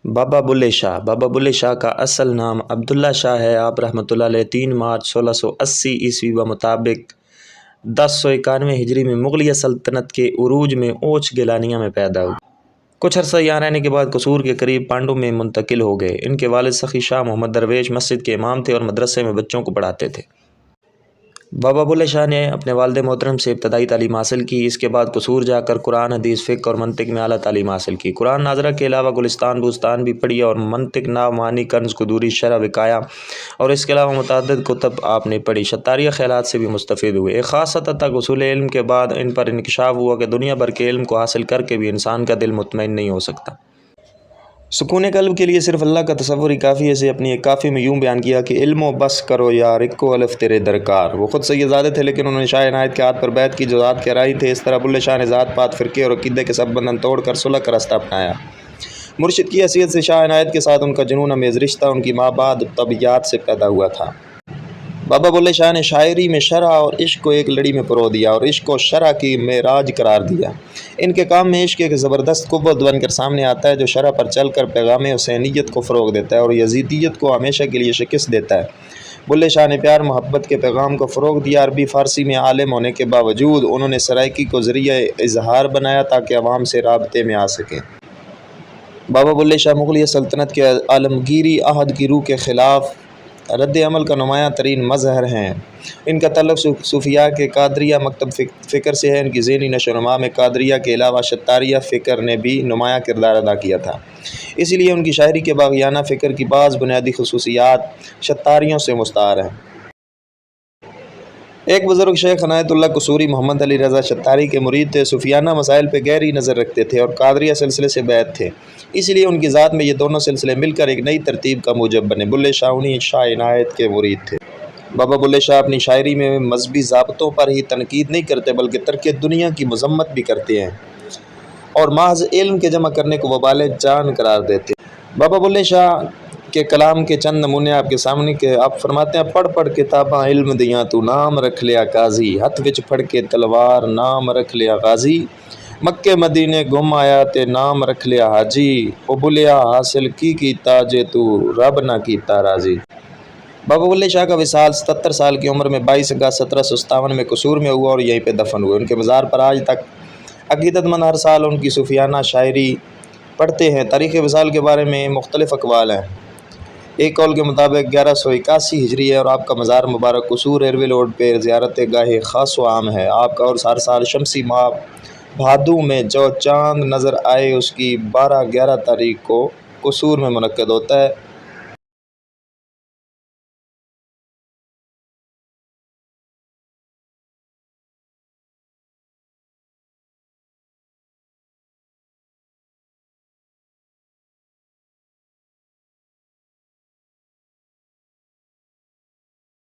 بابا بلے شاہ۔ بابا بلے شاہ کا اصل نام عبداللہ شاہ ہے۔ آپ رحمۃ اللہ علیہ 3 مارچ 1680 عیسوی بمطابق 1091 ہجری میں مغلیہ سلطنت کے عروج میں اوچھ گیلانیہ میں پیدا ہوئے۔ کچھ عرصہ یہاں رہنے کے بعد قصور کے قریب پانڈو میں منتقل ہو گئے۔ ان کے والد سخی شاہ محمد درویش مسجد کے امام تھے اور مدرسے میں بچوں کو پڑھاتے تھے۔ بابا بلے شاہ نے اپنے والد محترم سے ابتدائی تعلیم حاصل کی۔ اس کے بعد قصور جا کر قرآن، حدیث، فقہ اور منطق میں اعلیٰ تعلیم حاصل کی۔ قرآن ناظرہ کے علاوہ گلستان، بوستان بھی پڑھی اور منطق، نحو، معانی، کنز، قدوری، شرح، وقایہ اور اس کے علاوہ متعدد کتب آپ نے پڑھی۔ شطاریہ خیالات سے بھی مستفید ہوئے۔ ایک خاص سطح تک اصول علم کے بعد ان پر انکشاف ہوا کہ دنیا بھر کے علم کو حاصل کر کے بھی انسان کا دل مطمئن نہیں ہو سکتا۔ سکون قلب کے لیے صرف اللہ کا تصور ہی کافی ہے۔ اسے اپنی ایک کافی میں یوں بیان کیا کہ علم و بس کرو یار، اکو الف تیرے درکار۔ وہ خود سید زادے تھے لیکن انہوں نے شاہ عنایت کے ہاتھ پر بیعت کی جو ذات کے راہی تھے۔ اس طرح بلے شاہ نے ذات پات، فرقے اور عقیدے کے سب بندھن توڑ کر صلح کا راستہ اپنایا۔ مرشد کی حیثیت سے شاہ عنایت کے ساتھ ان کا جنون امیز رشتہ ان کی مابعد طبیعیات سے پیدا ہوا تھا۔ بابا بلے شاہ نے شاعری میں شرح اور عشق کو ایک لڑی میں پرو دیا اور عشق کو شرح کی معراج قرار دیا۔ ان کے کام میں عشق ایک زبردست قوت بن کر سامنے آتا ہے جو شرح پر چل کر پیغام حسینیت کو فروغ دیتا ہے اور یزیدیت کو ہمیشہ کے لیے شکست دیتا ہے۔ بلے شاہ نے پیار محبت کے پیغام کو فروغ دیا۔ عربی فارسی میں عالم ہونے کے باوجود انہوں نے سرائکی کو ذریعہ اظہار بنایا تاکہ عوام سے رابطے میں آ سکیں۔ بابا بلے شاہ مغلیہ سلطنت کے عالمگیری عہد کی روح کے خلاف رد عمل کا نمایاں ترین مظہر ہیں۔ ان کا تعلق صوفیاء کے قادریہ مکتب فکر سے ہے۔ ان کی ذہنی نشو و نما میں قادریہ کے علاوہ شطاریہ فکر نے بھی نمایاں کردار ادا کیا تھا۔ اسی لیے ان کی شاعری کے باغیانہ فکر کی بعض بنیادی خصوصیات شطاریوں سے مستعار ہیں۔ ایک بزرگ شیخ عنایت اللہ قصوری محمد علی رضا شطاری کے مرید تھے۔ صوفیانہ مسائل پہ گہری نظر رکھتے تھے اور قادریہ سلسلے سے بیعت تھے۔ اسی لیے ان کی ذات میں یہ دونوں سلسلے مل کر ایک نئی ترتیب کا موجب بنے۔ بلے شاہ انہی شاہ عنایت کے مرید تھے۔ بابا بلے شاہ اپنی شاعری میں مذہبی ضابطوں پر ہی تنقید نہیں کرتے بلکہ ترک دنیا کی مذمت بھی کرتے ہیں اور محض علم کے جمع کرنے کو وبال جان قرار دیتے ہیں۔ بابا بلے شاہ کے کلام کے چند نمونے آپ کے سامنے کے آپ فرماتے ہیں: پڑھ پڑھ کتاباں علم دیاں تو نام رکھ لیا قاضی، ہتھ وچ پھڑ کے تلوار نام رکھ لیا غازی، مکے مدینے گھم آیا تے نام رکھ لیا حاجی، او بلیا حاصل کی کیتا جے تو رب نہ کیتا راضی۔ بابا بلے شاہ کا وصال 77 سال کی عمر میں 22 اگست 1757 میں قصور میں ہوا اور یہیں پہ دفن ہوئے۔ ان کے مزار پر آج تک عقیدت مند ہر سال ان کی صوفیانہ شاعری پڑھتے ہیں۔ تاریخ وصال کے بارے میں مختلف اقوال ہیں۔ ایک قول کے مطابق 1181 ہجری ہے اور آپ کا مزار مبارک قصور ریلوے روڈ پہ زیارت گاہ خاص و عام ہے۔ آپ کا عرس ہر سال شمسی ماہ بھادو میں جو چاند نظر آئے اس کی 12-11 تاریخ کو قصور میں منعقد ہوتا ہے۔